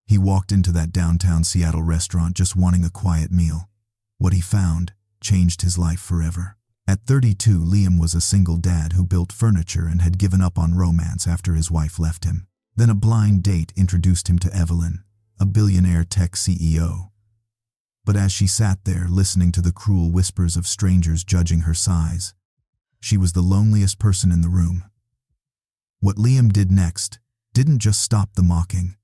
He walked into that downtown Seattle restaurant just wanting a quiet meal. What he found changed his life forever. At 32, Liam was a single dad who built furniture and had given up on romance after his wife left him. Then a blind date introduced him to Evelyn, a billionaire tech CEO. But as she sat there listening to the cruel whispers of strangers judging her size, she was the loneliest person in the room. What Liam did next didn't just stop the mocking.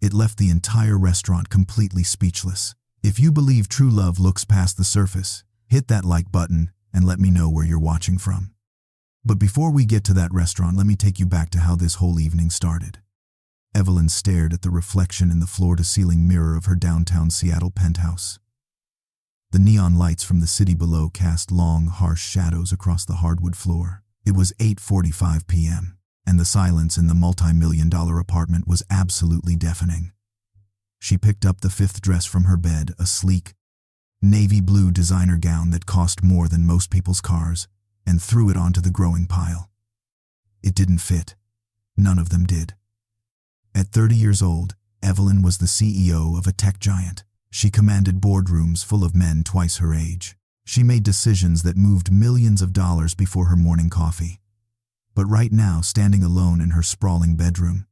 It left the entire restaurant completely speechless. If you believe true love looks past the surface, hit that like button and let me know where you're watching from. But before we get to that restaurant, let me take you back to how this whole evening started. Evelyn stared at the reflection in the floor-to-ceiling mirror of her downtown Seattle penthouse. The neon lights from the city below cast long, harsh shadows across the hardwood floor. It was 8:45 p.m., and the silence in the multi-million-dollar apartment was absolutely deafening. She picked up the fifth dress from her bed, a sleek, navy blue designer gown that cost more than most people's cars, and threw it onto the growing pile. It didn't fit. None of them did. At 30 years old, Evelyn was the CEO of a tech giant. She commanded boardrooms full of men twice her age. She made decisions that moved millions of dollars before her morning coffee. But right now, standing alone in her sprawling bedroom,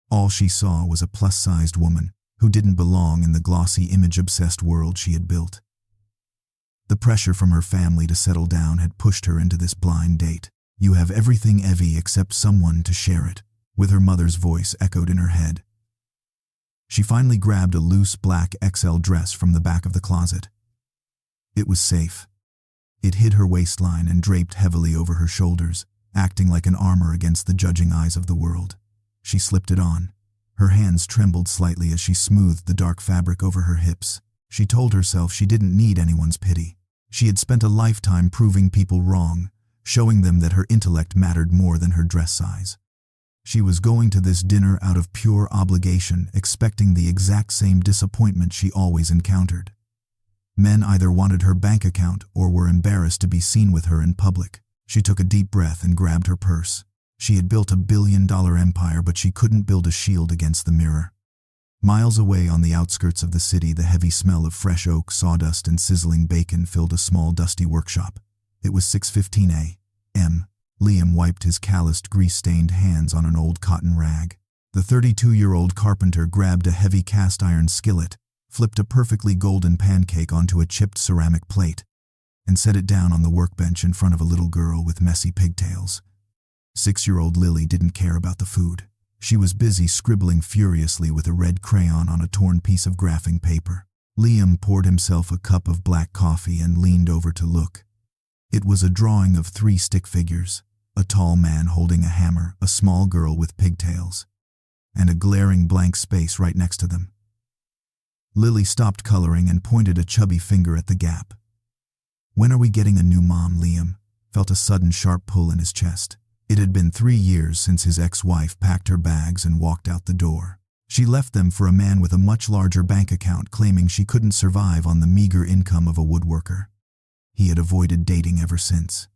all she saw was a plus-sized woman who didn't belong in the glossy, image-obsessed world she had built. The pressure from her family to settle down had pushed her into this blind date. "You have everything, Evie, except someone to share it," with her mother's voice echoed in her head. She finally grabbed a loose black XL dress from the back of the closet. It was safe. It hid her waistline and draped heavily over her shoulders, acting like an armor against the judging eyes of the world. She slipped it on. Her hands trembled slightly as she smoothed the dark fabric over her hips. She told herself she didn't need anyone's pity. She had spent a lifetime proving people wrong, showing them that her intellect mattered more than her dress size. She was going to this dinner out of pure obligation, expecting the exact same disappointment she always encountered. Men either wanted her bank account or were embarrassed to be seen with her in public. She took a deep breath and grabbed her purse. She had built a billion-dollar empire, but she couldn't build a shield against the mirror. Miles away on the outskirts of the city, the heavy smell of fresh oak, sawdust, and sizzling bacon filled a small, dusty workshop. It was 6:15 a.m. Liam wiped his calloused, grease-stained hands on an old cotton rag. The 32-year-old carpenter grabbed a heavy cast-iron skillet, flipped a perfectly golden pancake onto a chipped ceramic plate, and set it down on the workbench in front of a little girl with messy pigtails. 6-year-old Lily didn't care about the food. She was busy scribbling furiously with a red crayon on a torn piece of graphing paper. Liam poured himself a cup of black coffee and leaned over to look. It was a drawing of 3 stick figures, a tall man holding a hammer, a small girl with pigtails, and a glaring blank space right next to them. Lily stopped coloring and pointed a chubby finger at the gap. "When are we getting a new mom?" Liam felt a sudden sharp pull in his chest. It had been 3 years since his ex-wife packed her bags and walked out the door. She left them for a man with a much larger bank account, claiming she couldn't survive on the meager income of a woodworker. He had avoided dating ever since.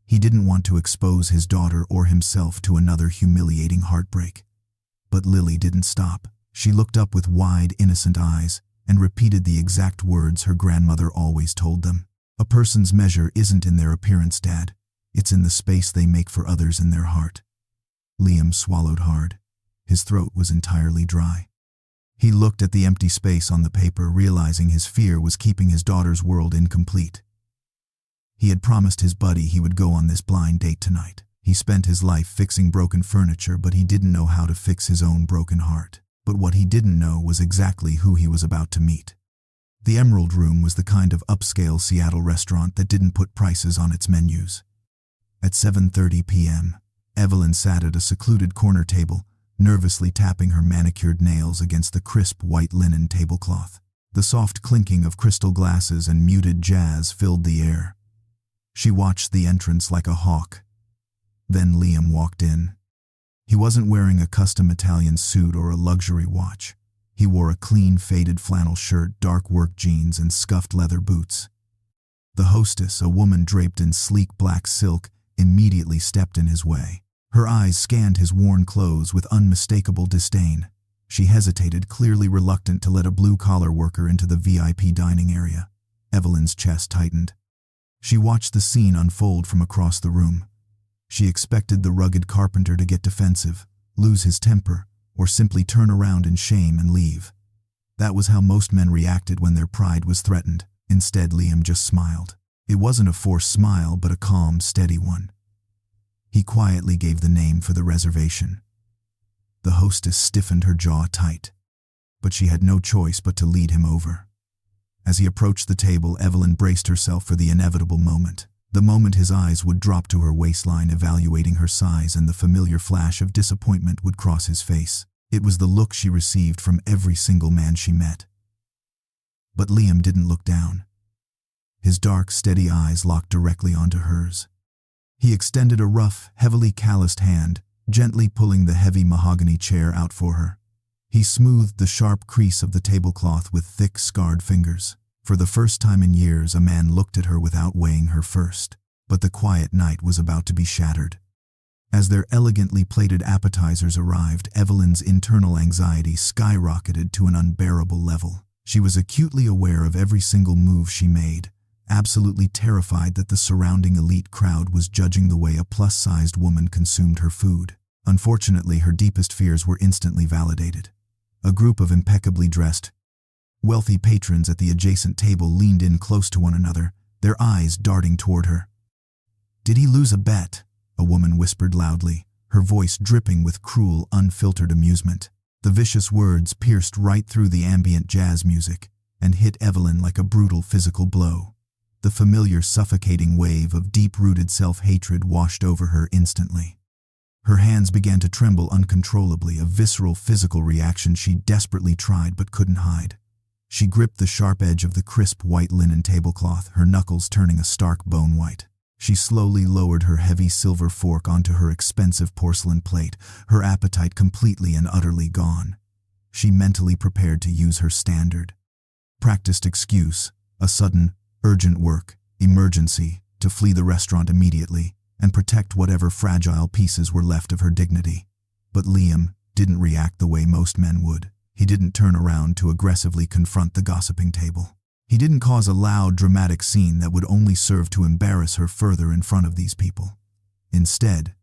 He didn't want to expose his daughter or himself to another humiliating heartbreak. But Lily didn't stop. She looked up with wide, innocent eyes and repeated the exact words her grandmother always told them. "A person's measure isn't in their appearance, Dad. It's in the space they make for others in their heart." Liam swallowed hard. His throat was entirely dry. He looked at the empty space on the paper, realizing his fear was keeping his daughter's world incomplete. He had promised his buddy he would go on this blind date tonight. He spent his life fixing broken furniture, but he didn't know how to fix his own broken heart. But what he didn't know was exactly who he was about to meet. The Emerald Room was the kind of upscale Seattle restaurant that didn't put prices on its menus. At 7:30 p.m., Evelyn sat at a secluded corner table, nervously tapping her manicured nails against the crisp white linen tablecloth. The soft clinking of crystal glasses and muted jazz filled the air. She watched the entrance like a hawk. Then Liam walked in. He wasn't wearing a custom Italian suit or a luxury watch. He wore a clean, faded flannel shirt, dark work jeans, and scuffed leather boots. The hostess, a woman draped in sleek black silk, immediately stepped in his way. Her eyes scanned his worn clothes with unmistakable disdain. She hesitated, clearly reluctant to let a blue-collar worker into the VIP dining area. Evelyn's chest tightened. She watched the scene unfold from across the room. She expected the rugged Carpenter to get defensive, lose his temper, or simply turn around in shame and leave. That was how most men reacted when their pride was threatened. Instead, Liam just smiled. It wasn't a forced smile, but a calm, steady one. He quietly gave the name for the reservation. The hostess stiffened her jaw tight, but she had no choice but to lead him over. As he approached the table, Evelyn braced herself for the inevitable moment. The moment his eyes would drop to her waistline, evaluating her size, and the familiar flash of disappointment would cross his face. It was the look she received from every single man she met. But Liam didn't look down. His dark, steady eyes locked directly onto hers. He extended a rough, heavily calloused hand, gently pulling the heavy mahogany chair out for her. He smoothed the sharp crease of the tablecloth with thick, scarred fingers. For the first time in years, a man looked at her without weighing her first. But the quiet night was about to be shattered. As their elegantly plated appetizers arrived, Evelyn's internal anxiety skyrocketed to an unbearable level. She was acutely aware of every single move she made, absolutely terrified that the surrounding elite crowd was judging the way a plus-sized woman consumed her food. Unfortunately, her deepest fears were instantly validated. A group of impeccably dressed, wealthy patrons at the adjacent table leaned in close to one another, their eyes darting toward her. "Did he lose a bet?" a woman whispered loudly, her voice dripping with cruel, unfiltered amusement. The vicious words pierced right through the ambient jazz music and hit Evelyn like a brutal physical blow. The familiar suffocating wave of deep-rooted self-hatred washed over her instantly. Her hands began to tremble uncontrollably, a visceral physical reaction she desperately tried but couldn't hide. She gripped the sharp edge of the crisp white linen tablecloth, her knuckles turning a stark bone white. She slowly lowered her heavy silver fork onto her expensive porcelain plate, her appetite completely and utterly gone. She mentally prepared to use her standard, practiced excuse, a sudden, urgent work, emergency, to flee the restaurant immediately and protect whatever fragile pieces were left of her dignity. But Liam didn't react the way most men would. He didn't turn around to aggressively confront the gossiping table. He didn't cause a loud, dramatic scene that would only serve to embarrass her further in front of these people. Instead,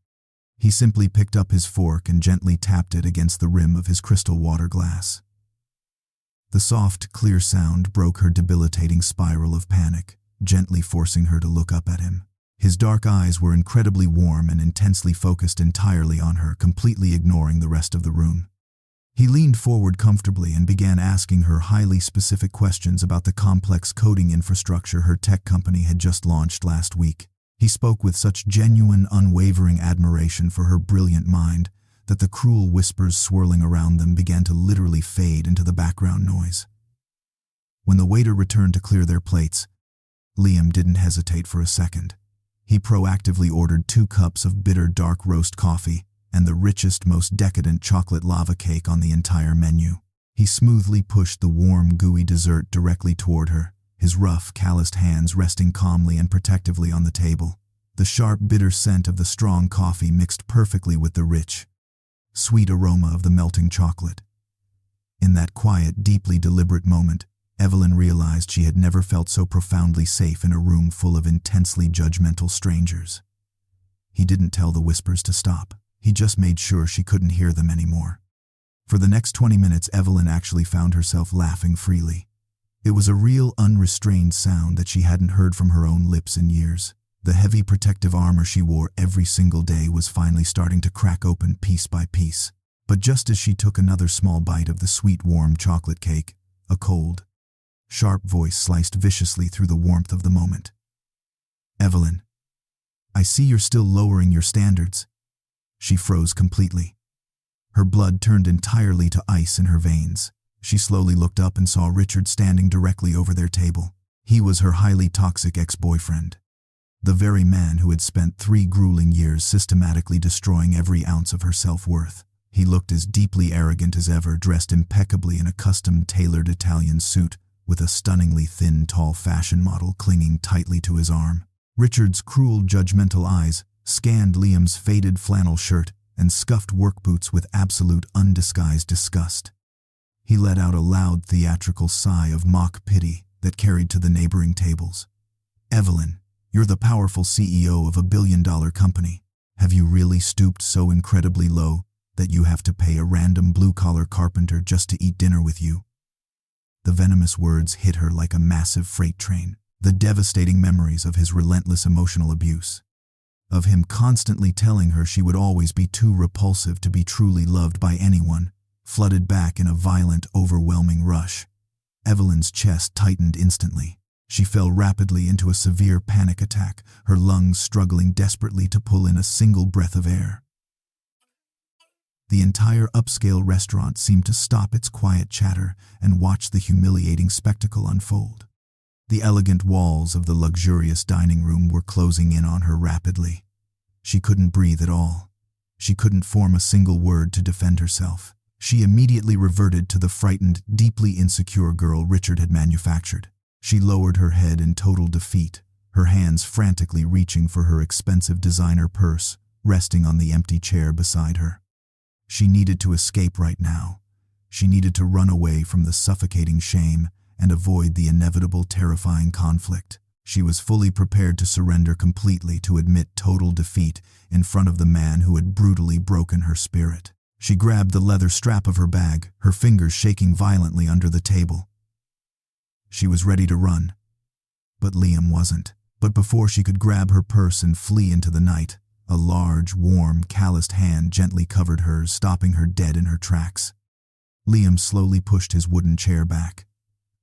he simply picked up his fork and gently tapped it against the rim of his crystal water glass. The soft, clear sound broke her debilitating spiral of panic, gently forcing her to look up at him. His dark eyes were incredibly warm and intensely focused entirely on her, completely ignoring the rest of the room. He leaned forward comfortably and began asking her highly specific questions about the complex coding infrastructure her tech company had just launched last week. He spoke with such genuine, unwavering admiration for her brilliant mind that the cruel whispers swirling around them began to literally fade into the background noise. When the waiter returned to clear their plates, Liam didn't hesitate for a second. He proactively ordered 2 cups of bitter dark roast coffee and the richest, most decadent chocolate lava cake on the entire menu. He smoothly pushed the warm, gooey dessert directly toward her, his rough, calloused hands resting calmly and protectively on the table. The sharp, bitter scent of the strong coffee mixed perfectly with the rich, sweet aroma of the melting chocolate. In that quiet, deeply deliberate moment, Evelyn realized she had never felt so profoundly safe in a room full of intensely judgmental strangers. He didn't tell the whispers to stop. He just made sure she couldn't hear them anymore. For the next 20 minutes, Evelyn actually found herself laughing freely. It was a real, unrestrained sound that she hadn't heard from her own lips in years. The heavy protective armor she wore every single day was finally starting to crack open piece by piece. But just as she took another small bite of the sweet, warm chocolate cake, a cold, sharp voice sliced viciously through the warmth of the moment. "Evelyn, I see you're still lowering your standards." She froze completely. Her blood turned entirely to ice in her veins. She slowly looked up and saw Richard standing directly over their table. He was her highly toxic ex-boyfriend. The very man who had spent 3 grueling years systematically destroying every ounce of her self-worth. He looked as deeply arrogant as ever, dressed impeccably in a custom-tailored Italian suit, with a stunningly thin, tall fashion model clinging tightly to his arm. Richard's cruel, judgmental eyes scanned Liam's faded flannel shirt and scuffed work boots with absolute undisguised disgust. He let out a loud theatrical sigh of mock pity that carried to the neighboring tables. "Evelyn, you're the powerful CEO of a billion-dollar company. Have you really stooped so incredibly low that you have to pay a random blue-collar carpenter just to eat dinner with you?" The venomous words hit her like a massive freight train. The devastating memories of his relentless emotional abuse, of him constantly telling her she would always be too repulsive to be truly loved by anyone, flooded back in a violent, overwhelming rush. Evelyn's chest tightened instantly. She fell rapidly into a severe panic attack, her lungs struggling desperately to pull in a single breath of air. The entire upscale restaurant seemed to stop its quiet chatter and watch the humiliating spectacle unfold. The elegant walls of the luxurious dining room were closing in on her rapidly. She couldn't breathe at all. She couldn't form a single word to defend herself. She immediately reverted to the frightened, deeply insecure girl Richard had manufactured. She lowered her head in total defeat, her hands frantically reaching for her expensive designer purse, resting on the empty chair beside her. She needed to escape right now. She needed to run away from the suffocating shame and avoid the inevitable terrifying conflict. She was fully prepared to surrender completely, to admit total defeat in front of the man who had brutally broken her spirit. She grabbed the leather strap of her bag, her fingers shaking violently under the table. She was ready to run, but Liam wasn't. But before she could grab her purse and flee into the night, a large, warm, calloused hand gently covered hers, stopping her dead in her tracks. Liam slowly pushed his wooden chair back.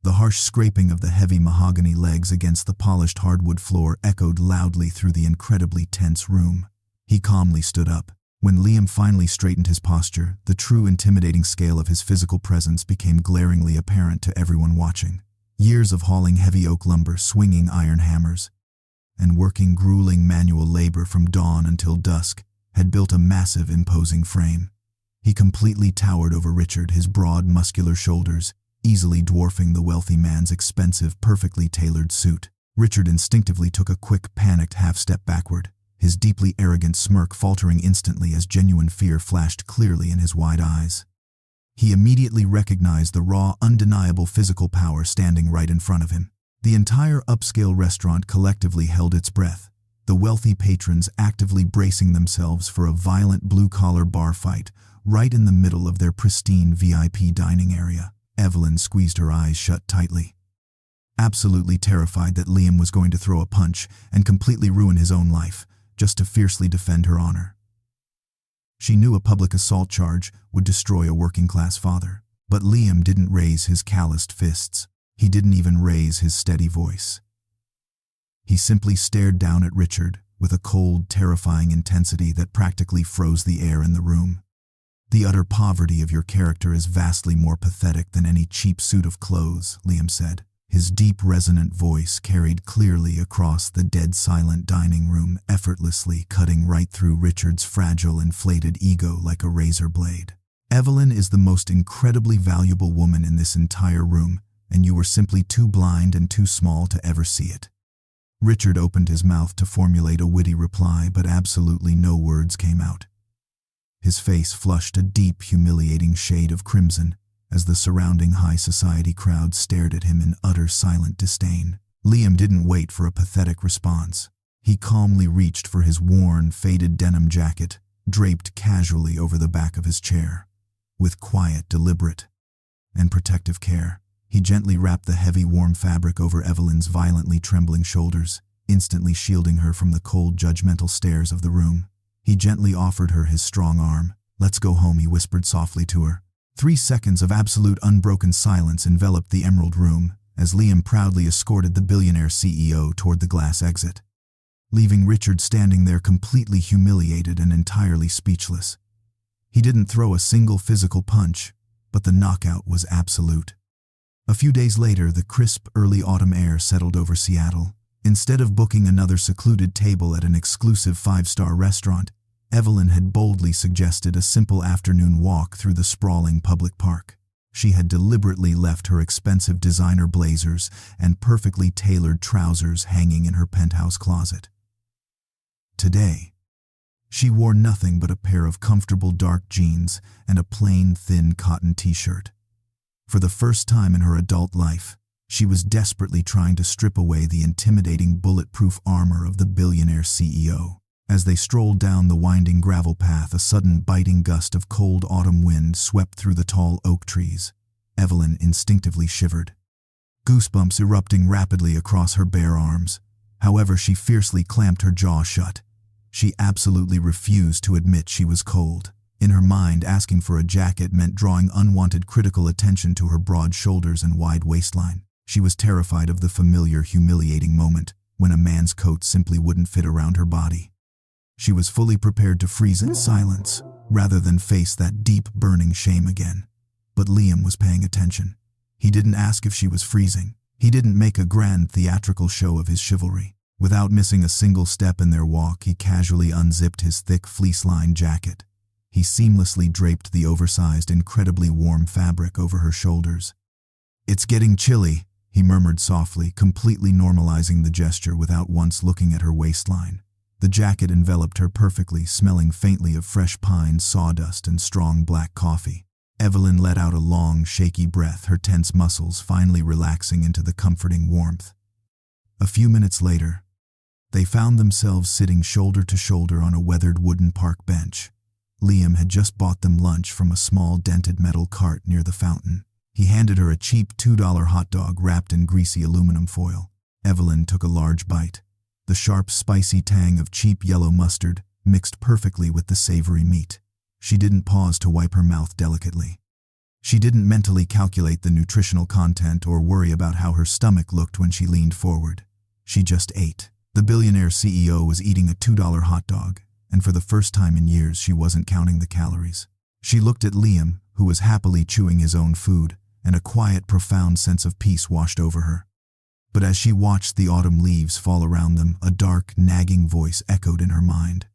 The harsh scraping of the heavy mahogany legs against the polished hardwood floor echoed loudly through the incredibly tense room. He calmly stood up. When Liam finally straightened his posture, the true intimidating scale of his physical presence became glaringly apparent to everyone watching. Years of hauling heavy oak lumber, swinging iron hammers, and working grueling manual labor from dawn until dusk had built a massive, imposing frame. He completely towered over Richard, his broad, muscular shoulders easily dwarfing the wealthy man's expensive, perfectly tailored suit. Richard instinctively took a quick, panicked half-step backward, his deeply arrogant smirk faltering instantly as genuine fear flashed clearly in his wide eyes. He immediately recognized the raw, undeniable physical power standing right in front of him. The entire upscale restaurant collectively held its breath, the wealthy patrons actively bracing themselves for a violent blue-collar bar fight right in the middle of their pristine VIP dining area. Evelyn squeezed her eyes shut tightly, absolutely terrified that Liam was going to throw a punch and completely ruin his own life, just to fiercely defend her honor. She knew a public assault charge would destroy a working-class father, but Liam didn't raise his calloused fists. He didn't even raise his steady voice. He simply stared down at Richard with a cold, terrifying intensity that practically froze the air in the room. "The utter poverty of your character is vastly more pathetic than any cheap suit of clothes," Liam said. His deep, resonant voice carried clearly across the dead silent dining room, effortlessly cutting right through Richard's fragile, inflated ego like a razor blade. "Evelyn is the most incredibly valuable woman in this entire room, and you were simply too blind and too small to ever see it." Richard opened his mouth to formulate a witty reply, but absolutely no words came out. His face flushed a deep, humiliating shade of crimson as the surrounding high society crowd stared at him in utter silent disdain. Liam didn't wait for a pathetic response. He calmly reached for his worn, faded denim jacket, draped casually over the back of his chair. With quiet, deliberate, and protective care, he gently wrapped the heavy, warm fabric over Evelyn's violently trembling shoulders, instantly shielding her from the cold, judgmental stares of the room. He gently offered her his strong arm. "Let's go home," he whispered softly to her. 3 seconds of absolute unbroken silence enveloped the emerald room as Liam proudly escorted the billionaire CEO toward the glass exit, leaving Richard standing there completely humiliated and entirely speechless. He didn't throw a single physical punch, but the knockout was absolute. A few days later, the crisp, early autumn air settled over Seattle. Instead of booking another secluded table at an exclusive 5-star restaurant, Evelyn had boldly suggested a simple afternoon walk through the sprawling public park. She had deliberately left her expensive designer blazers and perfectly tailored trousers hanging in her penthouse closet. Today, she wore nothing but a pair of comfortable dark jeans and a plain, thin cotton t-shirt. For the first time in her adult life, she was desperately trying to strip away the intimidating bulletproof armor of the billionaire CEO. As they strolled down the winding gravel path, a sudden biting gust of cold autumn wind swept through the tall oak trees. Evelyn instinctively shivered, goosebumps erupting rapidly across her bare arms. However, she fiercely clamped her jaw shut. She absolutely refused to admit she was cold. In her mind, asking for a jacket meant drawing unwanted critical attention to her broad shoulders and wide waistline. She was terrified of the familiar, humiliating moment when a man's coat simply wouldn't fit around her body. She was fully prepared to freeze in silence, rather than face that deep, burning shame again. But Liam was paying attention. He didn't ask if she was freezing. He didn't make a grand theatrical show of his chivalry. Without missing a single step in their walk, he casually unzipped his thick, fleece-lined jacket. He seamlessly draped the oversized, incredibly warm fabric over her shoulders. "It's getting chilly," he murmured softly, completely normalizing the gesture without once looking at her waistline. The jacket enveloped her perfectly, smelling faintly of fresh pine, sawdust, and strong black coffee. Evelyn let out a long, shaky breath, her tense muscles finally relaxing into the comforting warmth. A few minutes later, they found themselves sitting shoulder to shoulder on a weathered wooden park bench. Liam had just bought them lunch from a small dented metal cart near the fountain. He handed her a cheap $2 hot dog wrapped in greasy aluminum foil. Evelyn took a large bite. The sharp, spicy tang of cheap yellow mustard mixed perfectly with the savory meat. She didn't pause to wipe her mouth delicately. She didn't mentally calculate the nutritional content or worry about how her stomach looked when she leaned forward. She just ate. The billionaire CEO was eating a $2 hot dog, and for the first time in years she wasn't counting the calories. She looked at Liam, who was happily chewing his own food, and a quiet, profound sense of peace washed over her. But as she watched the autumn leaves fall around them, a dark, nagging voice echoed in her mind.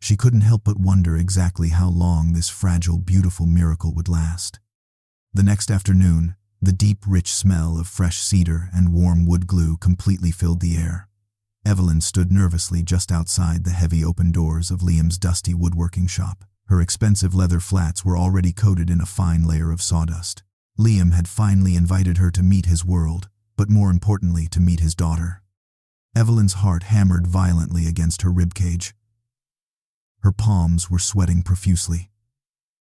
She couldn't help but wonder exactly how long this fragile, beautiful miracle would last. The next afternoon, the deep, rich smell of fresh cedar and warm wood glue completely filled the air. Evelyn stood nervously just outside the heavy open doors of Liam's dusty woodworking shop. Her expensive leather flats were already coated in a fine layer of sawdust. Liam had finally invited her to meet his world, but more importantly, to meet his daughter. Evelyn's heart hammered violently against her ribcage. Her palms were sweating profusely.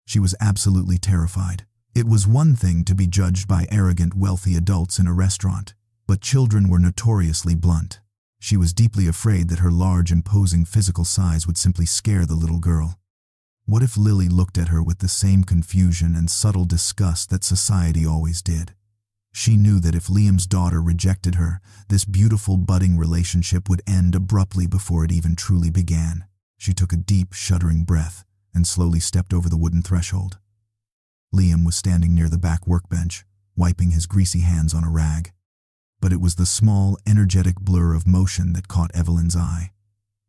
She was absolutely terrified. It was one thing to be judged by arrogant, wealthy adults in a restaurant, but children were notoriously blunt. She was deeply afraid that her large, imposing physical size would simply scare the little girl. What if Lily looked at her with the same confusion and subtle disgust that society always did? She knew that if Liam's daughter rejected her, this beautiful, budding relationship would end abruptly before it even truly began. She took a deep, shuddering breath and slowly stepped over the wooden threshold. Liam was standing near the back workbench, wiping his greasy hands on a rag. But it was the small, energetic blur of motion that caught Evelyn's eye.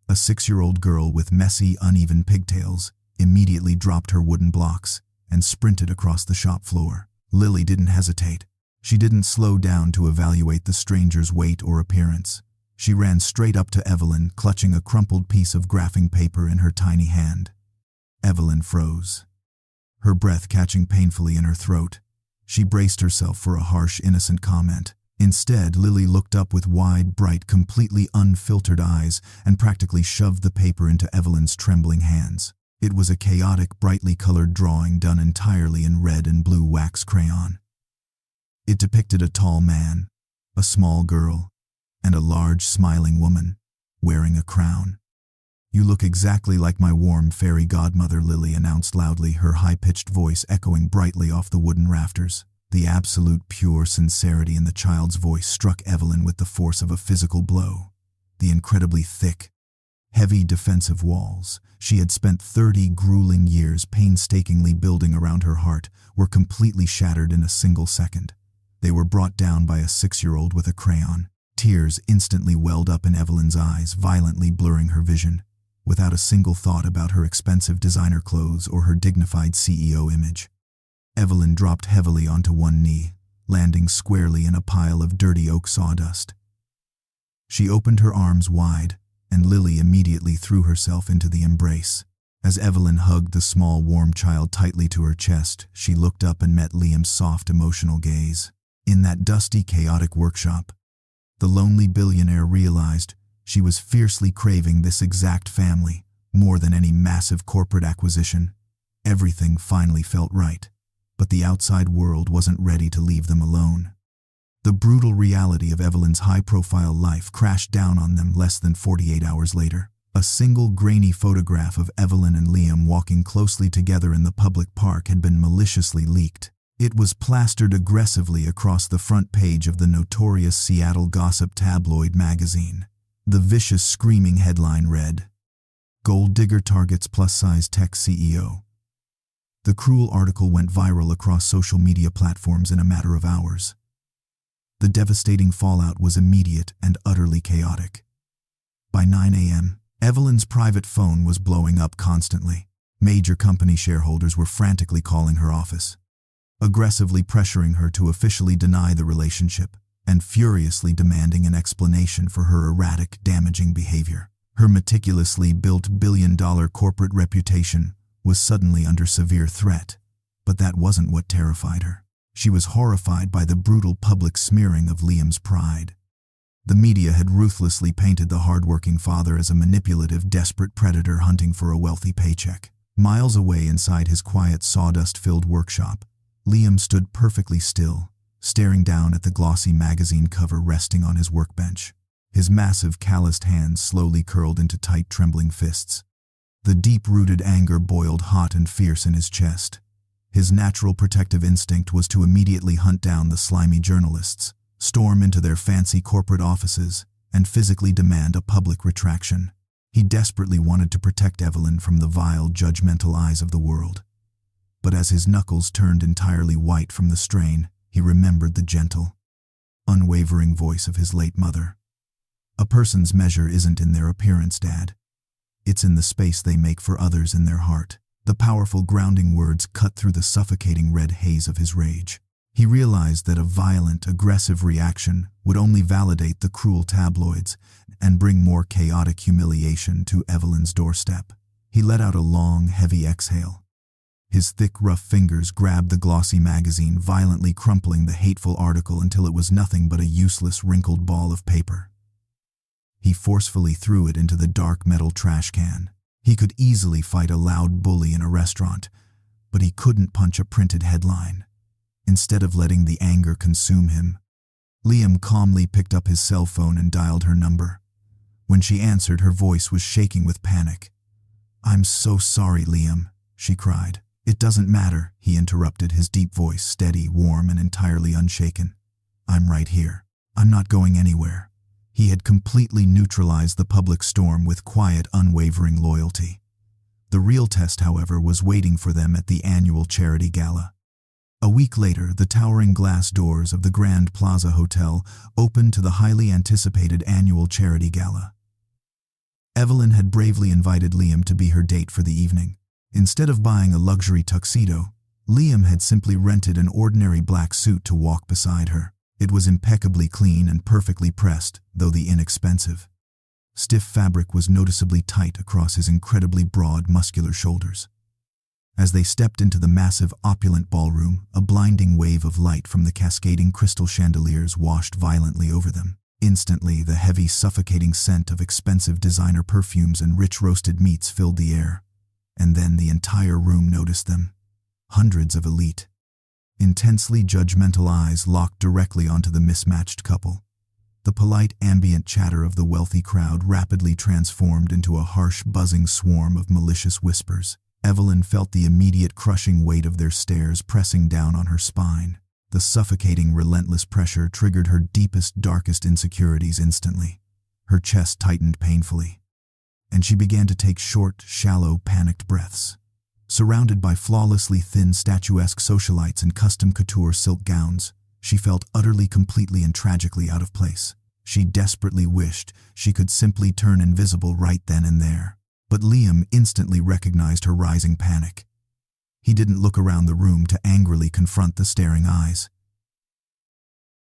A 6-year-old girl with messy, uneven pigtails immediately dropped her wooden blocks and sprinted across the shop floor. Lily didn't hesitate. She didn't slow down to evaluate the stranger's weight or appearance. She ran straight up to Evelyn, clutching a crumpled piece of graphing paper in her tiny hand. Evelyn froze, her breath catching painfully in her throat. She braced herself for a harsh, innocent comment. Instead, Lily looked up with wide, bright, completely unfiltered eyes and practically shoved the paper into Evelyn's trembling hands. It was a chaotic, brightly colored drawing done entirely in red and blue wax crayon. It depicted a tall man, a small girl, and a large, smiling woman, wearing a crown. "You look exactly like my warm fairy godmother," Lily announced loudly, her high-pitched voice echoing brightly off the wooden rafters. The absolute pure sincerity in the child's voice struck Evelyn with the force of a physical blow. The incredibly thick, heavy defensive walls she had spent 30 grueling years painstakingly building around her heart were completely shattered in a single second. They were brought down by a 6-year-old with a crayon. Tears instantly welled up in Evelyn's eyes, violently blurring her vision, without a single thought about her expensive designer clothes or her dignified CEO image. Evelyn dropped heavily onto one knee, landing squarely in a pile of dirty oak sawdust. She opened her arms wide, and Lily immediately threw herself into the embrace. As Evelyn hugged the small, warm child tightly to her chest, she looked up and met Liam's soft, emotional gaze. In that dusty, chaotic workshop, the lonely billionaire realized she was fiercely craving this exact family, more than any massive corporate acquisition. Everything finally felt right, but the outside world wasn't ready to leave them alone. The brutal reality of Evelyn's high-profile life crashed down on them less than 48 hours later. A single grainy photograph of Evelyn and Liam walking closely together in the public park had been maliciously leaked. It was plastered aggressively across the front page of the notorious Seattle gossip tabloid magazine. The vicious, screaming headline read, "Gold Digger Targets Plus-Size Tech CEO." The cruel article went viral across social media platforms in a matter of hours. The devastating fallout was immediate and utterly chaotic. By 9 a.m., Evelyn's private phone was blowing up constantly. Major company shareholders were frantically calling her office, aggressively pressuring her to officially deny the relationship, and furiously demanding an explanation for her erratic, damaging behavior. Her meticulously built billion-dollar corporate reputation was suddenly under severe threat, but that wasn't what terrified her. She was horrified by the brutal public smearing of Liam's pride. The media had ruthlessly painted the hardworking father as a manipulative, desperate predator hunting for a wealthy paycheck. Miles away inside his quiet, sawdust-filled workshop, Liam stood perfectly still, staring down at the glossy magazine cover resting on his workbench. His massive, calloused hands slowly curled into tight, trembling fists. The deep-rooted anger boiled hot and fierce in his chest. His natural protective instinct was to immediately hunt down the slimy journalists, storm into their fancy corporate offices, and physically demand a public retraction. He desperately wanted to protect Evelyn from the vile, judgmental eyes of the world. But as his knuckles turned entirely white from the strain, he remembered the gentle, unwavering voice of his late mother. "A person's measure isn't in their appearance, Dad. It's in the space they make for others in their heart." The powerful, grounding words cut through the suffocating red haze of his rage. He realized that a violent, aggressive reaction would only validate the cruel tabloids and bring more chaotic humiliation to Evelyn's doorstep. He let out a long, heavy exhale. His thick, rough fingers grabbed the glossy magazine, violently crumpling the hateful article until it was nothing but a useless, wrinkled ball of paper. He forcefully threw it into the dark metal trash can. He could easily fight a loud bully in a restaurant, but he couldn't punch a printed headline. Instead of letting the anger consume him, Liam calmly picked up his cell phone and dialed her number. When she answered, her voice was shaking with panic. "I'm so sorry, Liam," she cried. "It doesn't matter," he interrupted, his deep voice steady, warm, and entirely unshaken. "I'm right here. I'm not going anywhere." He had completely neutralized the public storm with quiet, unwavering loyalty. The real test, however, was waiting for them at the annual charity gala. A week later, the towering glass doors of the Grand Plaza Hotel opened to the highly anticipated annual charity gala. Evelyn had bravely invited Liam to be her date for the evening. Instead of buying a luxury tuxedo, Liam had simply rented an ordinary black suit to walk beside her. It was impeccably clean and perfectly pressed, though inexpensive. Stiff fabric was noticeably tight across his incredibly broad, muscular shoulders. As they stepped into the massive, opulent ballroom, a blinding wave of light from the cascading crystal chandeliers washed violently over them. Instantly, the heavy, suffocating scent of expensive designer perfumes and rich roasted meats filled the air. And then the entire room noticed them. Hundreds of elite, intensely judgmental eyes locked directly onto the mismatched couple. The polite, ambient chatter of the wealthy crowd rapidly transformed into a harsh, buzzing swarm of malicious whispers. Evelyn felt the immediate crushing weight of their stares pressing down on her spine. The suffocating, relentless pressure triggered her deepest, darkest insecurities instantly. Her chest tightened painfully, and she began to take short, shallow, panicked breaths. Surrounded by flawlessly thin, statuesque socialites in custom couture silk gowns, she felt utterly, completely, and tragically out of place. She desperately wished she could simply turn invisible right then and there. But Liam instantly recognized her rising panic. He didn't look around the room to angrily confront the staring eyes.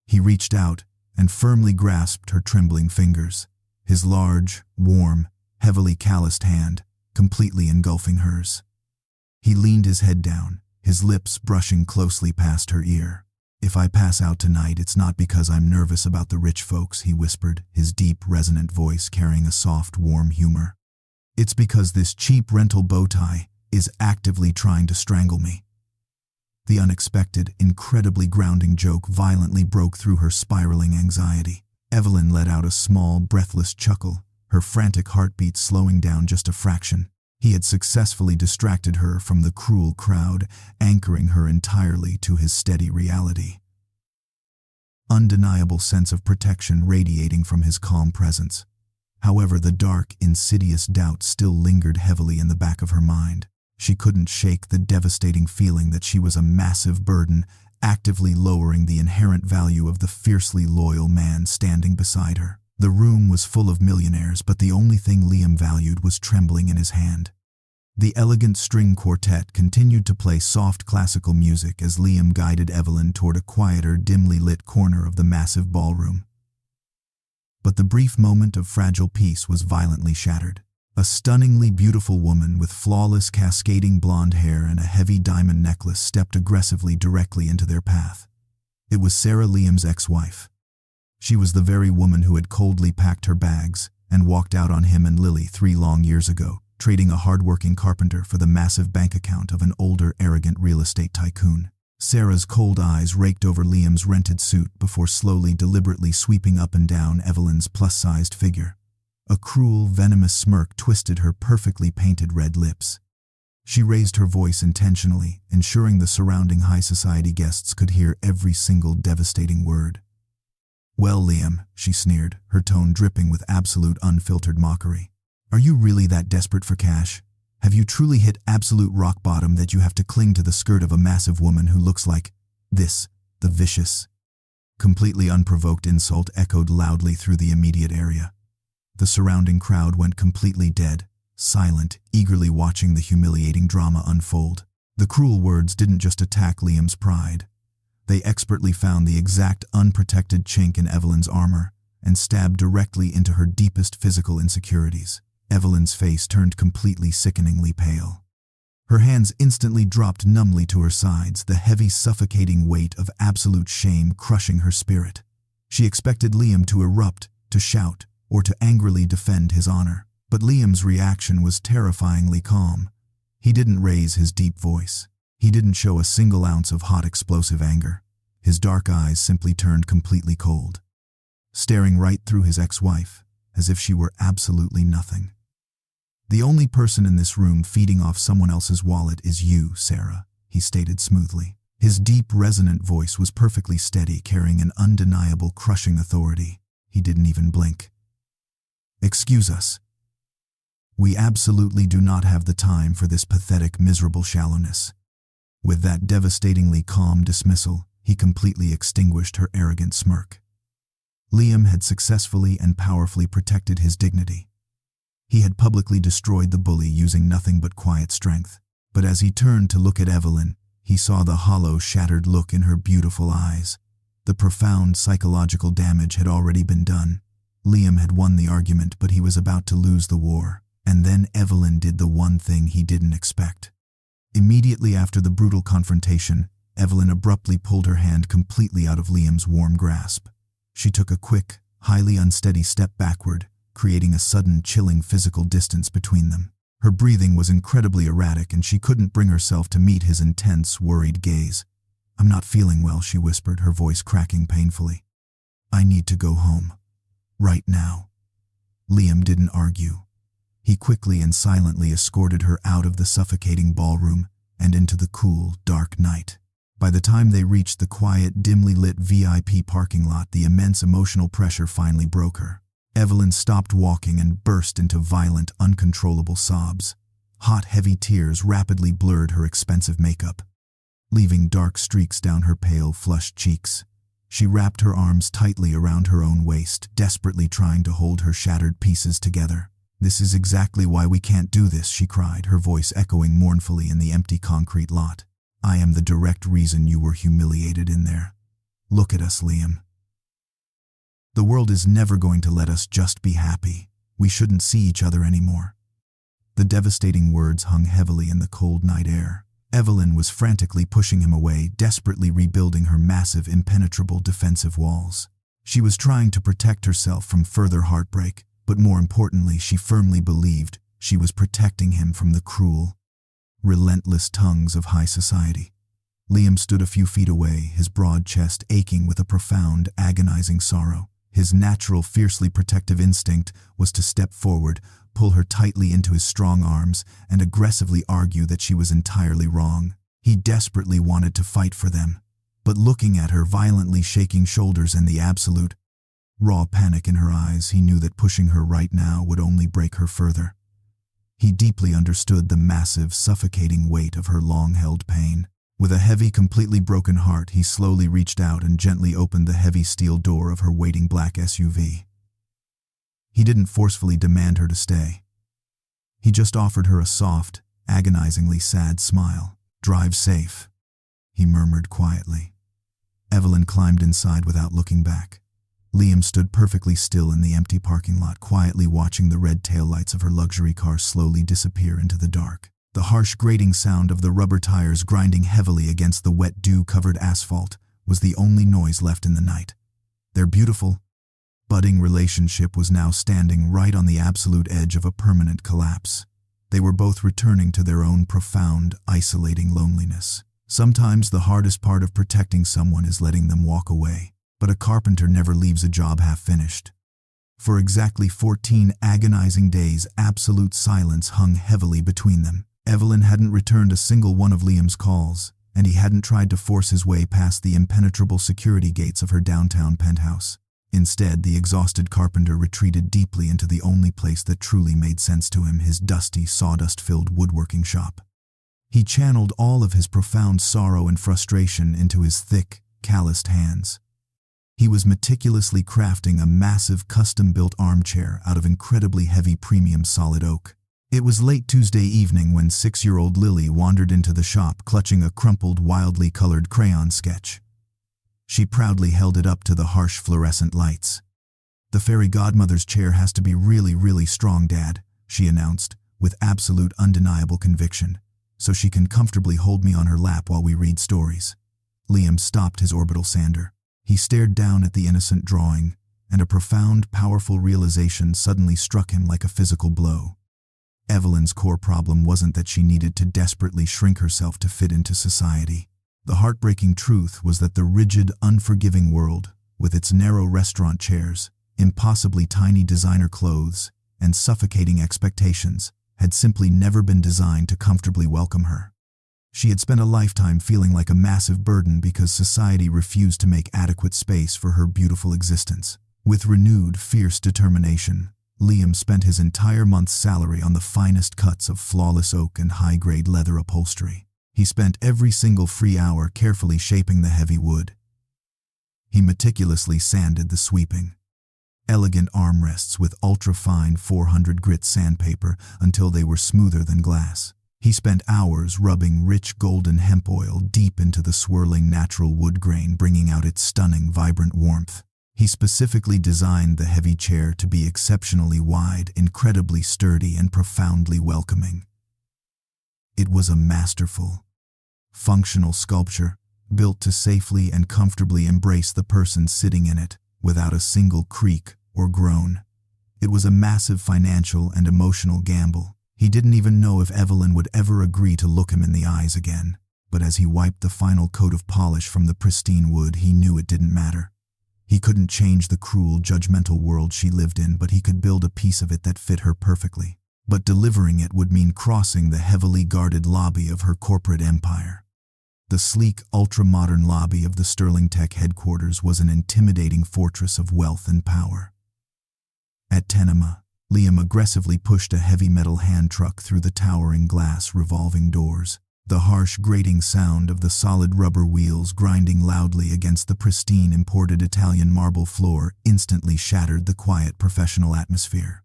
He reached out and firmly grasped her trembling fingers. His large, warm, heavily calloused hand completely engulfing hers. He leaned his head down, his lips brushing closely past her ear. "If I pass out tonight, it's not because I'm nervous about the rich folks," he whispered, his deep, resonant voice carrying a soft, warm humor. "It's because this cheap rental bow tie is actively trying to strangle me." The unexpected, incredibly grounding joke violently broke through her spiraling anxiety. Evelyn let out a small, breathless chuckle, her frantic heartbeat slowing down just a fraction. He had successfully distracted her from the cruel crowd, anchoring her entirely to his steady reality. Undeniable sense of protection radiating from his calm presence. However, the dark, insidious doubt still lingered heavily in the back of her mind. She couldn't shake the devastating feeling that she was a massive burden, actively lowering the inherent value of the fiercely loyal man standing beside her. The room was full of millionaires, but the only thing Liam valued was trembling in his hand. The elegant string quartet continued to play soft classical music as Liam guided Evelyn toward a quieter, dimly lit corner of the massive ballroom. But the brief moment of fragile peace was violently shattered. A stunningly beautiful woman with flawless cascading blonde hair and a heavy diamond necklace stepped aggressively directly into their path. It was Sarah, Liam's ex-wife. She was the very woman who had coldly packed her bags and walked out on him and Lily 3 long years ago, trading a hard-working carpenter for the massive bank account of an older, arrogant real estate tycoon. Sarah's cold eyes raked over Liam's rented suit before slowly, deliberately sweeping up and down Evelyn's plus-sized figure. A cruel, venomous smirk twisted her perfectly painted red lips. She raised her voice intentionally, ensuring the surrounding high society guests could hear every single devastating word. "Well, Liam," she sneered, her tone dripping with absolute unfiltered mockery. "Are you really that desperate for cash? Have you truly hit absolute rock bottom that you have to cling to the skirt of a massive woman who looks like this, the vicious?" Completely unprovoked insult echoed loudly through the immediate area. The surrounding crowd went completely dead, silent, eagerly watching the humiliating drama unfold. The cruel words didn't just attack Liam's pride. They expertly found the exact unprotected chink in Evelyn's armor and stabbed directly into her deepest physical insecurities. Evelyn's face turned completely sickeningly pale. Her hands instantly dropped numbly to her sides, the heavy, suffocating weight of absolute shame crushing her spirit. She expected Liam to erupt, to shout, or to angrily defend his honor. But Liam's reaction was terrifyingly calm. He didn't raise his deep voice. He didn't show a single ounce of hot, explosive anger. His dark eyes simply turned completely cold, staring right through his ex-wife, as if she were absolutely nothing. "The only person in this room feeding off someone else's wallet is you, Sarah," he stated smoothly. His deep, resonant voice was perfectly steady, carrying an undeniable, crushing authority. He didn't even blink. "Excuse us. We absolutely do not have the time for this pathetic, miserable shallowness." With that devastatingly calm dismissal, he completely extinguished her arrogant smirk. Liam had successfully and powerfully protected his dignity. He had publicly destroyed the bully using nothing but quiet strength. But as he turned to look at Evelyn, he saw the hollow, shattered look in her beautiful eyes. The profound psychological damage had already been done. Liam had won the argument, but he was about to lose the war. And then Evelyn did the one thing he didn't expect. Immediately after the brutal confrontation, Evelyn abruptly pulled her hand completely out of Liam's warm grasp. She took a quick, highly unsteady step backward, creating a sudden, chilling physical distance between them. Her breathing was incredibly erratic, and she couldn't bring herself to meet his intense, worried gaze. "I'm not feeling well," she whispered, her voice cracking painfully. "I need to go home. Right now." Liam didn't argue. He quickly and silently escorted her out of the suffocating ballroom and into the cool, dark night. By the time they reached the quiet, dimly lit VIP parking lot, the immense emotional pressure finally broke her. Evelyn stopped walking and burst into violent, uncontrollable sobs. Hot, heavy tears rapidly blurred her expensive makeup, leaving dark streaks down her pale, flushed cheeks. She wrapped her arms tightly around her own waist, desperately trying to hold her shattered pieces together. "This is exactly why we can't do this," she cried, her voice echoing mournfully in the empty concrete lot. "I am the direct reason you were humiliated in there. Look at us, Liam. The world is never going to let us just be happy. We shouldn't see each other anymore." The devastating words hung heavily in the cold night air. Evelyn was frantically pushing him away, desperately rebuilding her massive, impenetrable defensive walls. She was trying to protect herself from further heartbreak, but more importantly, she firmly believed she was protecting him from the cruel, relentless tongues of high society. Liam stood a few feet away, his broad chest aching with a profound, agonizing sorrow. His natural, fiercely protective instinct was to step forward, pull her tightly into his strong arms, and aggressively argue that she was entirely wrong. He desperately wanted to fight for them, but looking at her violently shaking shoulders and the absolute, raw panic in her eyes, he knew that pushing her right now would only break her further. He deeply understood the massive, suffocating weight of her long-held pain. With a heavy, completely broken heart, he slowly reached out and gently opened the heavy steel door of her waiting black SUV. He didn't forcefully demand her to stay. He just offered her a soft, agonizingly sad smile. "Drive safe," he murmured quietly. Evelyn climbed inside without looking back. Liam stood perfectly still in the empty parking lot, quietly watching the red taillights of her luxury car slowly disappear into the dark. The harsh grating sound of the rubber tires grinding heavily against the wet dew-covered asphalt was the only noise left in the night. Their beautiful, budding relationship was now standing right on the absolute edge of a permanent collapse. They were both returning to their own profound, isolating loneliness. Sometimes the hardest part of protecting someone is letting them walk away, but a carpenter never leaves a job half-finished. For exactly 14 agonizing days, absolute silence hung heavily between them. Evelyn hadn't returned a single one of Liam's calls, and he hadn't tried to force his way past the impenetrable security gates of her downtown penthouse. Instead, the exhausted carpenter retreated deeply into the only place that truly made sense to him, his dusty, sawdust-filled woodworking shop. He channeled all of his profound sorrow and frustration into his thick, calloused hands. He was meticulously crafting a massive, custom-built armchair out of incredibly heavy premium solid oak. It was late Tuesday evening when 6-year-old Lily wandered into the shop clutching a crumpled, wildly colored crayon sketch. She proudly held it up to the harsh fluorescent lights. "The fairy godmother's chair has to be really, really strong, Dad," she announced, with absolute undeniable conviction, "so she can comfortably hold me on her lap while we read stories." Liam stopped his orbital sander. He stared down at the innocent drawing, and a profound, powerful realization suddenly struck him like a physical blow. Evelyn's core problem wasn't that she needed to desperately shrink herself to fit into society. The heartbreaking truth was that the rigid, unforgiving world, with its narrow restaurant chairs, impossibly tiny designer clothes, and suffocating expectations, had simply never been designed to comfortably welcome her. She had spent a lifetime feeling like a massive burden because society refused to make adequate space for her beautiful existence. With renewed, fierce determination, Liam spent his entire month's salary on the finest cuts of flawless oak and high-grade leather upholstery. He spent every single free hour carefully shaping the heavy wood. He meticulously sanded the sweeping, elegant armrests with ultra-fine 400 grit sandpaper until they were smoother than glass. He spent hours rubbing rich golden hemp oil deep into the swirling natural wood grain, bringing out its stunning, vibrant warmth. He specifically designed the heavy chair to be exceptionally wide, incredibly sturdy, and profoundly welcoming. It was a masterful, functional sculpture, built to safely and comfortably embrace the person sitting in it, without a single creak or groan. It was a massive financial and emotional gamble. He didn't even know if Evelyn would ever agree to look him in the eyes again, but as he wiped the final coat of polish from the pristine wood, he knew it didn't matter. He couldn't change the cruel, judgmental world she lived in, but he could build a piece of it that fit her perfectly. But delivering it would mean crossing the heavily guarded lobby of her corporate empire. The sleek, ultra-modern lobby of the Sterling Tech headquarters was an intimidating fortress of wealth and power. At Tenema, Liam aggressively pushed a heavy metal hand truck through the towering glass revolving doors. The harsh, grating sound of the solid rubber wheels grinding loudly against the pristine imported Italian marble floor instantly shattered the quiet professional atmosphere.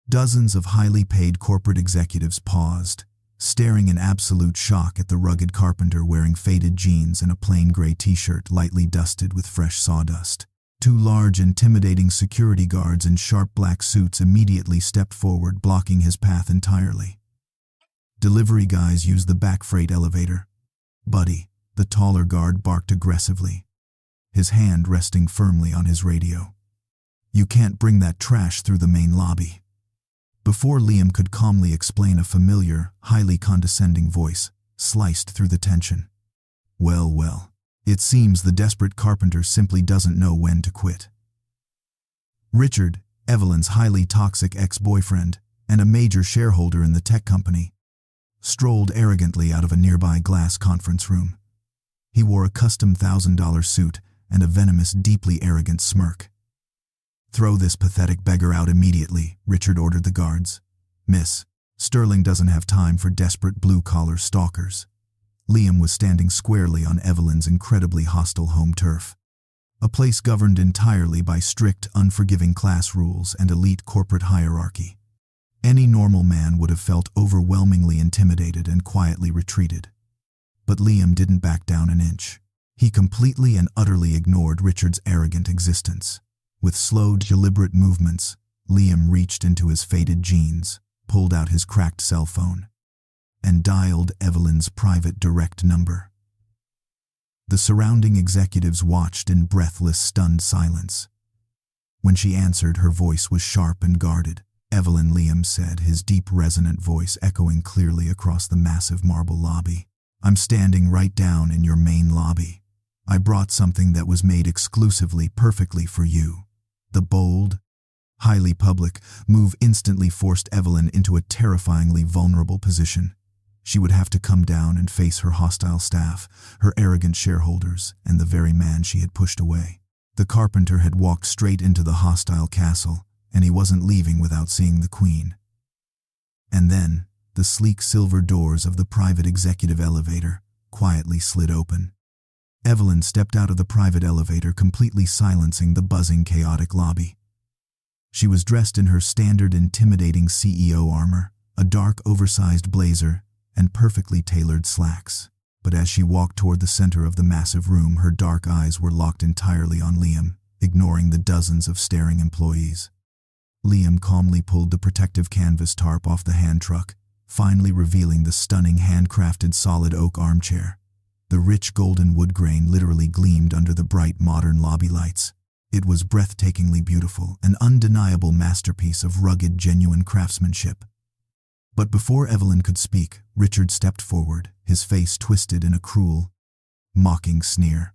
Dozens of highly paid corporate executives paused, staring in absolute shock at the rugged carpenter wearing faded jeans and a plain gray t-shirt lightly dusted with fresh sawdust. Two large, intimidating security guards in sharp black suits immediately stepped forward, blocking his path entirely. Delivery guys use the back freight elevator. Buddy, the taller guard barked aggressively, his hand resting firmly on his radio. You can't bring that trash through the main lobby. Before Liam could calmly explain, a familiar, highly condescending voice sliced through the tension. Well, well, it seems the desperate Carpenter simply doesn't know when to quit. Richard, Evelyn's highly toxic ex-boyfriend and a major shareholder in the tech company, strolled arrogantly out of a nearby glass conference room. He wore a custom $1,000 suit and a venomous, deeply arrogant smirk. Throw this pathetic beggar out immediately, Richard ordered the guards. Miss, Sterling doesn't have time for desperate blue-collar stalkers. Liam was standing squarely on Evelyn's incredibly hostile home turf, a place governed entirely by strict, unforgiving class rules and elite corporate hierarchy. Any normal man would have felt overwhelmingly intimidated and quietly retreated. But Liam didn't back down an inch. He completely and utterly ignored Richard's arrogant existence. With slow, deliberate movements, Liam reached into his faded jeans, pulled out his cracked cell phone, and dialed Evelyn's private direct number. The surrounding executives watched in breathless, stunned silence. When she answered, her voice was sharp and guarded. Evelyn, Liam said, his deep, resonant voice echoing clearly across the massive marble lobby. I'm standing right down in your main lobby. I brought something that was made exclusively, perfectly for you. The bold, highly public move instantly forced Evelyn into a terrifyingly vulnerable position. She would have to come down and face her hostile staff, her arrogant shareholders, and the very man she had pushed away. The Carpenter had walked straight into the hostile castle, and he wasn't leaving without seeing the Queen. And then, the sleek silver doors of the private executive elevator quietly slid open. Evelyn stepped out of the private elevator, completely silencing the buzzing, chaotic lobby. She was dressed in her standard intimidating CEO armor, a dark, oversized blazer, and perfectly tailored slacks. But as she walked toward the center of the massive room, her dark eyes were locked entirely on Liam, ignoring the dozens of staring employees. Liam calmly pulled the protective canvas tarp off the hand truck, finally revealing the stunning handcrafted solid oak armchair. The rich golden wood grain literally gleamed under the bright modern lobby lights. It was breathtakingly beautiful, an undeniable masterpiece of rugged, genuine craftsmanship. But before Evelyn could speak, Richard stepped forward, his face twisted in a cruel, mocking sneer.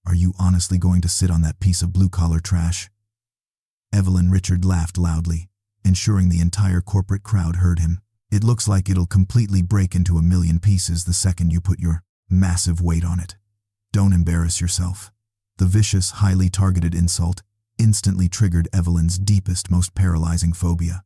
Are you honestly going to sit on that piece of blue-collar trash? Evelyn. Richard laughed loudly, ensuring the entire corporate crowd heard him. It looks like it'll completely break into a million pieces the second you put your massive weight on it. Don't embarrass yourself. The vicious, highly targeted insult instantly triggered Evelyn's deepest, most paralyzing phobia.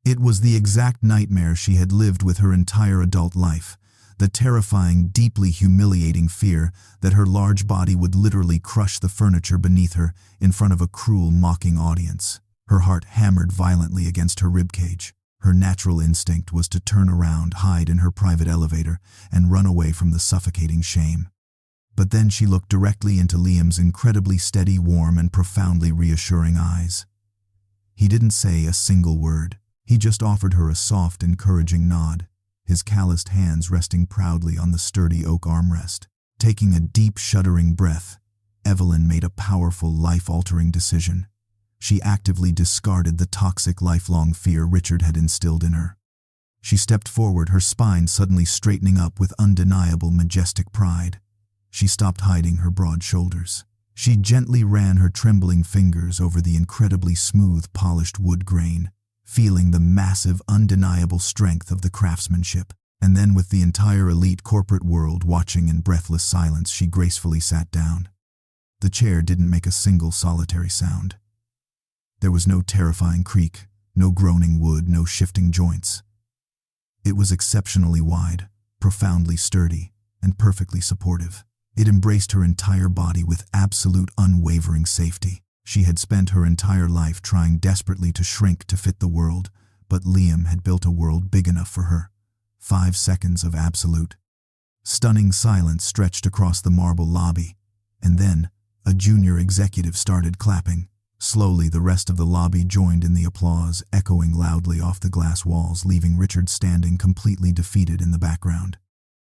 It was the exact nightmare she had lived with her entire adult life, the terrifying, deeply humiliating fear that her large body would literally crush the furniture beneath her in front of a cruel, mocking audience. Her heart hammered violently against her ribcage. Her natural instinct was to turn around, hide in her private elevator, and run away from the suffocating shame. But then she looked directly into Liam's incredibly steady, warm, and profoundly reassuring eyes. He didn't say a single word. He just offered her a soft, encouraging nod, his calloused hands resting proudly on the sturdy oak armrest. Taking a deep, shuddering breath, Evelyn made a powerful, life-altering decision. She actively discarded the toxic, lifelong fear Richard had instilled in her. She stepped forward, her spine suddenly straightening up with undeniable, majestic pride. She stopped hiding her broad shoulders. She gently ran her trembling fingers over the incredibly smooth, polished wood grain, feeling the massive, undeniable strength of the craftsmanship. And then, with the entire elite corporate world watching in breathless silence, she gracefully sat down. The chair didn't make a single solitary sound. There was no terrifying creak, no groaning wood, no shifting joints. It was exceptionally wide, profoundly sturdy, and perfectly supportive. It embraced her entire body with absolute, unwavering safety. She had spent her entire life trying desperately to shrink to fit the world, but Liam had built a world big enough for her. 5 seconds of absolute, stunning silence stretched across the marble lobby, and then a junior executive started clapping, Slowly, the rest of the lobby joined in the applause, echoing loudly off the glass walls, leaving Richard standing completely defeated in the background.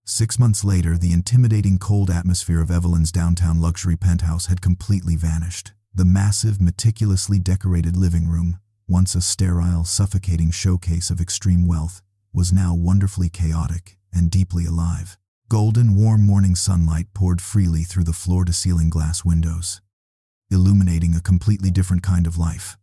6 months later, the intimidating cold atmosphere of Evelyn's downtown luxury penthouse had completely vanished. The massive, meticulously decorated living room, once a sterile, suffocating showcase of extreme wealth, was now wonderfully chaotic and deeply alive. Golden, warm morning sunlight poured freely through the floor-to-ceiling glass windows, illuminating a completely different kind of life.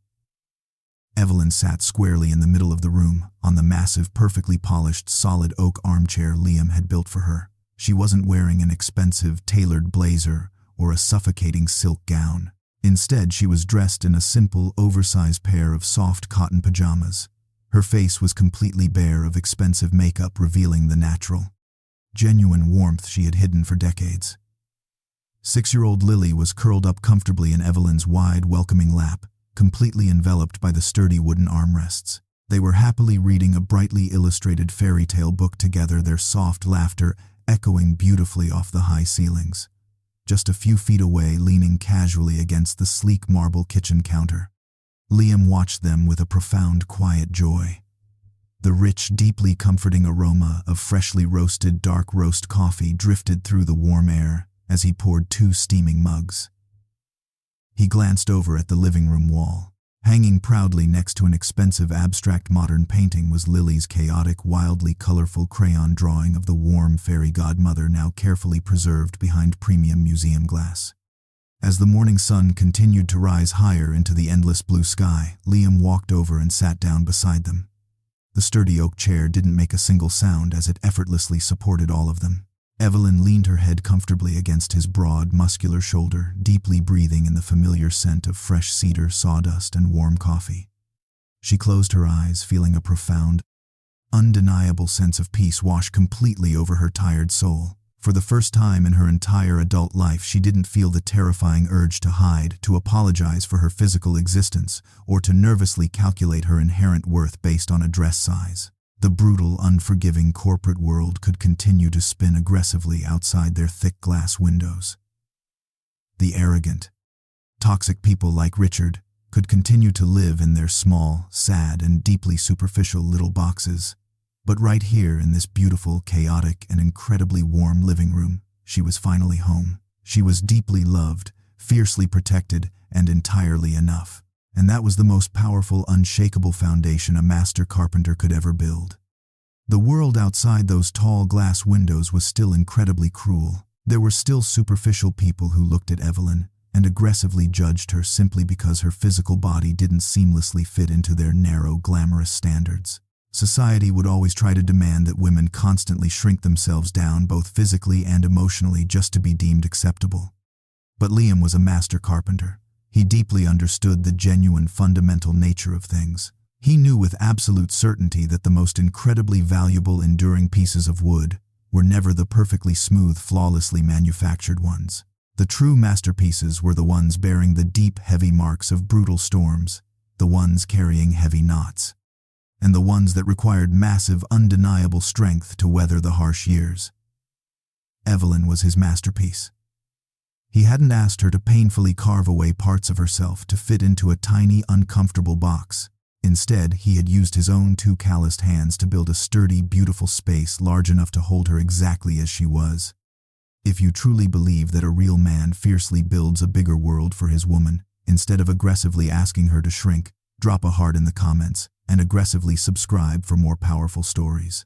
Evelyn sat squarely in the middle of the room, on the massive, perfectly polished, solid oak armchair Liam had built for her. She wasn't wearing an expensive, tailored blazer or a suffocating silk gown. Instead, she was dressed in a simple, oversized pair of soft cotton pajamas. Her face was completely bare of expensive makeup, revealing the natural, genuine warmth she had hidden for decades. 6-year-old Lily was curled up comfortably in Evelyn's wide, welcoming lap, completely enveloped by the sturdy wooden armrests. They were happily reading a brightly illustrated fairy tale book together, their soft laughter echoing beautifully off the high ceilings. Just a few feet away, leaning casually against the sleek marble kitchen counter, Liam watched them with a profound, quiet joy. The rich, deeply comforting aroma of freshly roasted dark roast coffee drifted through the warm air as he poured 2 steaming mugs. He glanced over at the living room wall. Hanging proudly next to an expensive abstract modern painting was Lily's chaotic, wildly colorful crayon drawing of the warm fairy godmother, now carefully preserved behind premium museum glass. As the morning sun continued to rise higher into the endless blue sky, Liam walked over and sat down beside them. The sturdy oak chair didn't make a single sound as it effortlessly supported all of them. Evelyn leaned her head comfortably against his broad, muscular shoulder, deeply breathing in the familiar scent of fresh cedar, sawdust, and warm coffee. She closed her eyes, feeling a profound, undeniable sense of peace wash completely over her tired soul. For the first time in her entire adult life, she didn't feel the terrifying urge to hide, to apologize for her physical existence, or to nervously calculate her inherent worth based on a dress size. The brutal, unforgiving corporate world could continue to spin aggressively outside their thick glass windows. The arrogant, toxic people like Richard could continue to live in their small, sad, and deeply superficial little boxes. But right here in this beautiful, chaotic, and incredibly warm living room, she was finally home. She was deeply loved, fiercely protected, and entirely enough. And that was the most powerful, unshakable foundation a master carpenter could ever build. The world outside those tall glass windows was still incredibly cruel. There were still superficial people who looked at Evelyn and aggressively judged her simply because her physical body didn't seamlessly fit into their narrow, glamorous standards. Society would always try to demand that women constantly shrink themselves down both physically and emotionally just to be deemed acceptable. But Liam was a master carpenter. He deeply understood the genuine, fundamental nature of things. He knew with absolute certainty that the most incredibly valuable, enduring pieces of wood were never the perfectly smooth, flawlessly manufactured ones. The true masterpieces were the ones bearing the deep, heavy marks of brutal storms, the ones carrying heavy knots, and the ones that required massive, undeniable strength to weather the harsh years. Evelyn was his masterpiece. He hadn't asked her to painfully carve away parts of herself to fit into a tiny, uncomfortable box. Instead, he had used his own 2 calloused hands to build a sturdy, beautiful space large enough to hold her exactly as she was. If you truly believe that a real man fiercely builds a bigger world for his woman, instead of aggressively asking her to shrink, drop a heart in the comments and aggressively subscribe for more powerful stories.